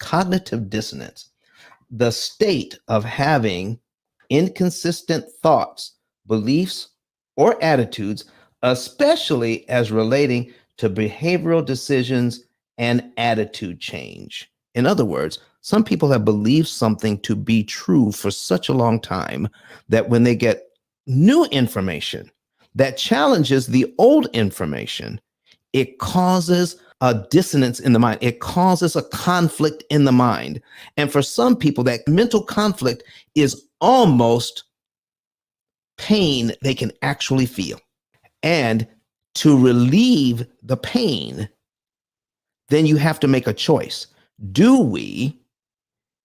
cognitive dissonance, the state of having inconsistent thoughts, beliefs, or attitudes, especially as relating to behavioral decisions and attitude change. In other words, some people have believed something to be true for such a long time that when they get new information that challenges the old information, it causes a dissonance in the mind. It causes a conflict in the mind. And for some people, that mental conflict is almost pain they can actually feel. And to relieve the pain, then you have to make a choice. Do we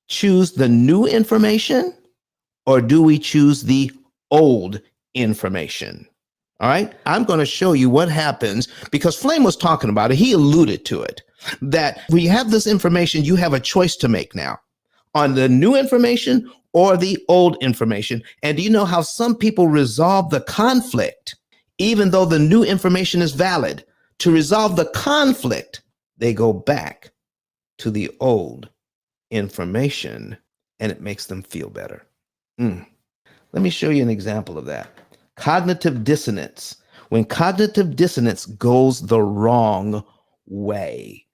choose the new information or do we choose the old information? All right. I'm going to show you what happens because Flame was talking about it. He alluded to it, that when you have this information, you have a choice to make now on the new information or the old information. And do you know how some people resolve the conflict, even though the new information is valid? To resolve the conflict, they go back to the old information and it makes them feel better. Let me show you an example of that. Cognitive dissonance. When cognitive dissonance goes the wrong way.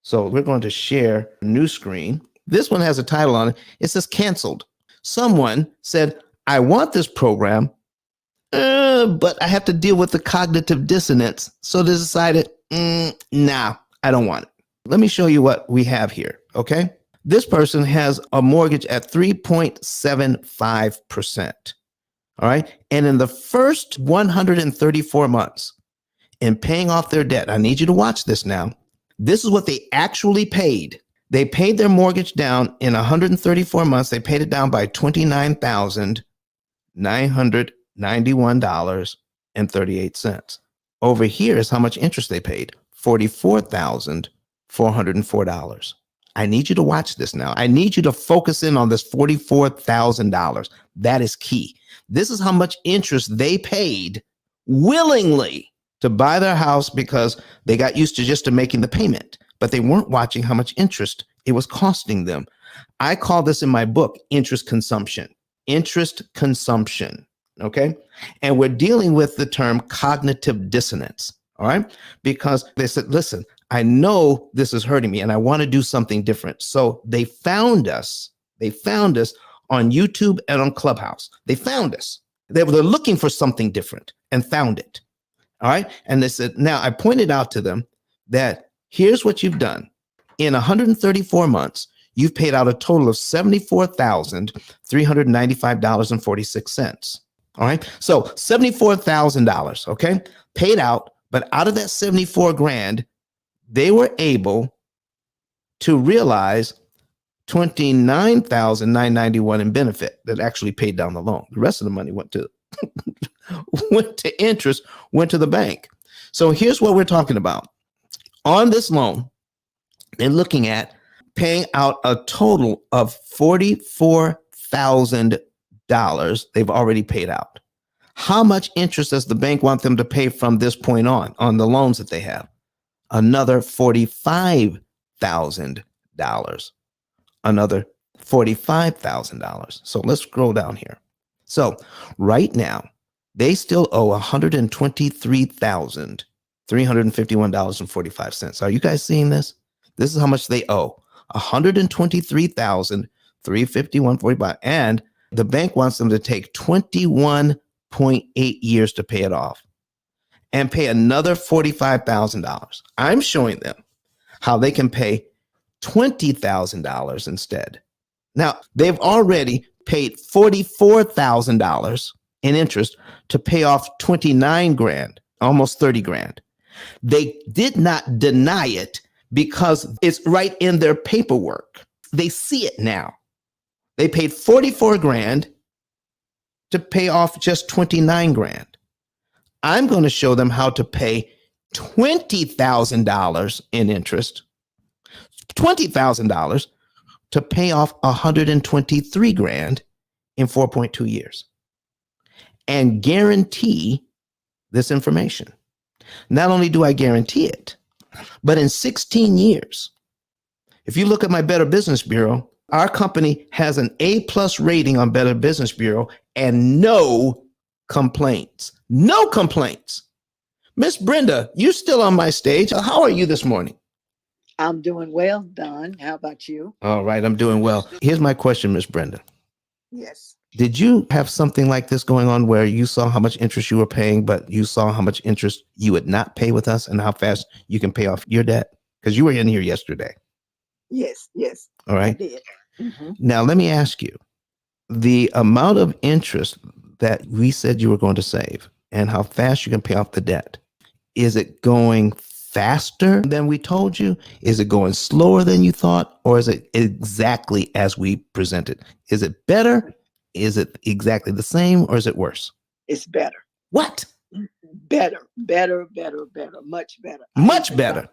So we're going to share a new screen. This one has a title on it. It says canceled. Someone said, I want this program, but I have to deal with the cognitive dissonance. So they decided, nah, I don't want it. Let me show you what we have here, okay? This person has a mortgage at 3.75%. All right. And in the first 134 months in paying off their debt, I need you to watch this now. This is what they actually paid. They paid their mortgage down in 134 months. They paid it down by $29,991.38. Over here is how much interest they paid, $44,404. I need you to watch this now. I need you to focus in on this $44,000. That is key. This is how much interest they paid willingly to buy their house because they got used to just making the payment, but they weren't watching how much interest it was costing them. I call this in my book, interest consumption. Interest consumption, okay? And we're dealing with the term cognitive dissonance, all right? Because they said, listen, I know this is hurting me and I want to do something different. So they found us. They found us on YouTube and on Clubhouse. They found us. They're looking for something different and found it. All right. And they said, now I pointed out to them that here's what you've done. In 134 months, you've paid out a total of $74,395.46. All right. So $74,000, okay, paid out. But out of that 74 grand, they were able to realize $29,991 in benefit that actually paid down the loan. The rest of the money went to interest, went to the bank. So here's what we're talking about. On this loan, they're looking at paying out a total of $44,000 they've already paid out. How much interest does the bank want them to pay from this point on the loans that they have? Another $45,000. Another $45,000. So let's scroll down here. So right now, they still owe $123,351.45. Are you guys seeing this? This is how much they owe. $123,351.45. And the bank wants them to take 21.8 years to pay it off and pay another $45,000. I'm showing them how they can pay $20,000 instead. Now, they've already paid $44,000 in interest to pay off 29 grand, almost 30 grand. They did not deny it because it's right in their paperwork. They see it now. They paid 44 grand to pay off just 29 grand. I'm going to show them how to pay $20,000 in interest, $20,000 to pay off 123 grand in 4.2 years and guarantee this information. Not only do I guarantee it, but in 16 years, If you look at my Better Business Bureau, our company has an A+ rating on Better Business Bureau and no complaints. No complaints. Miss Brenda, you're still on my stage. How are you this morning? I'm doing well, Don. How about you? All right, I'm doing well. Here's my question, Miss Brenda. Yes. Did you have something like this going on where you saw how much interest you were paying, but you saw how much interest you would not pay with us and how fast you can pay off your debt? Because you were in here yesterday. Yes. All right. I did. Mm-hmm. Now, let me ask you, the amount of interest that we said you were going to save and how fast you can pay off the debt, is it going faster than we told you? Is it going slower than you thought? Or is it exactly as we presented? Is it better? Is it exactly the same? Or is it worse? It's better. What? Better. Much better. Much better.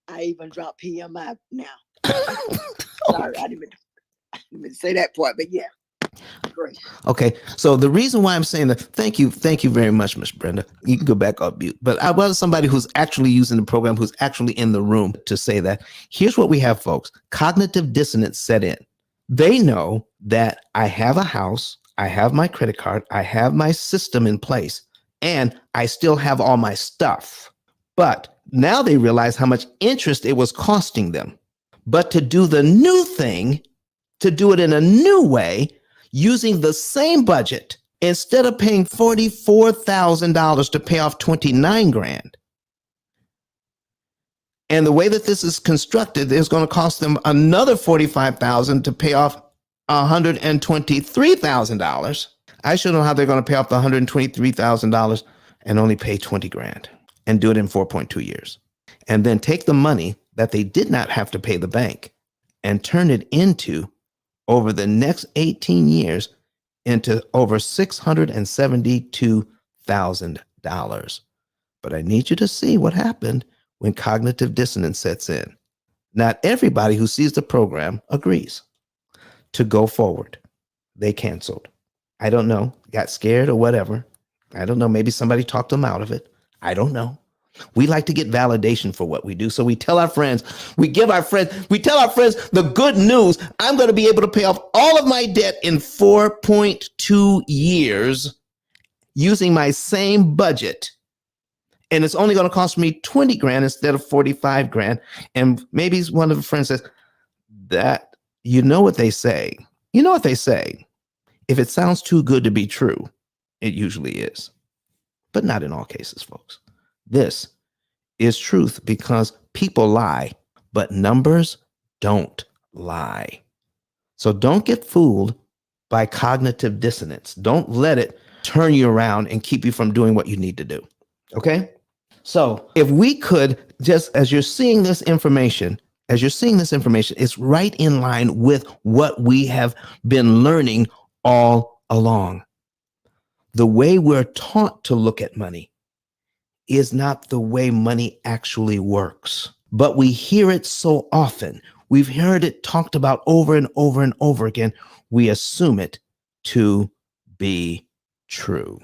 I even dropped PMI now. Oh, Sorry, I didn't even say that part, but yeah. Great. okay, so the reason why I'm saying that, thank you very much, Miss Brenda. You can go back on mute. But I was somebody who's actually using the program, who's actually in the room to say that. Here's what we have, folks. Cognitive dissonance set in. They know that I have a house, I have my credit card, I have my system in place, and I still have all my stuff. But now they realize how much interest it was costing them. But to do the new thing, to do it in a new way, using the same budget, instead of paying $44,000 to pay off 29 grand. And the way that this is constructed is going to cost them another $45,000 to pay off $123,000. I should know how they're going to pay off the $123,000 and only pay 20 grand and do it in 4.2 years. And then take the money that they did not have to pay the bank and turn it into, over the next 18 years, into over $672,000. But I need you to see what happened when cognitive dissonance sets in. Not everybody who sees the program agrees to go forward. They canceled. I don't know, got scared or whatever. I don't know, maybe somebody talked them out of it. I don't know. We like to get validation for what we do. So we tell our friends, we tell our friends the good news. I'm going to be able to pay off all of my debt in 4.2 years using my same budget. And it's only going to cost me 20 grand instead of 45 grand. And maybe one of the friends says that, you know what they say. If it sounds too good to be true, it usually is. But not in all cases, folks. This is truth because people lie, but numbers don't lie. So don't get fooled by cognitive dissonance. Don't let it turn you around and keep you from doing what you need to do. Okay? So if we could just, as you're seeing this information, it's right in line with what we have been learning all along. The way we're taught to look at money is not the way money actually works. But we hear it so often. We've heard it talked about over and over and over again. We assume it to be true.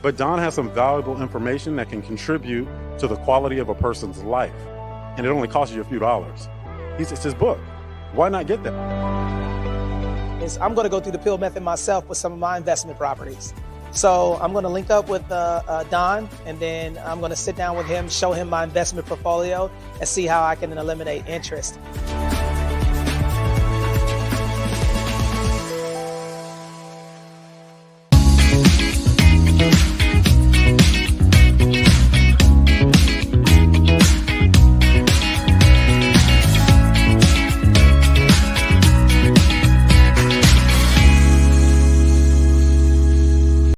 But Don has some valuable information that can contribute to the quality of a person's life. And it only costs you a few dollars. It's his book. Why not get that? I'm going to go through the P.I.L.L method myself with some of my investment properties. So I'm going to link up with Don, and then I'm going to sit down with him, show him my investment portfolio, and see how I can eliminate interest.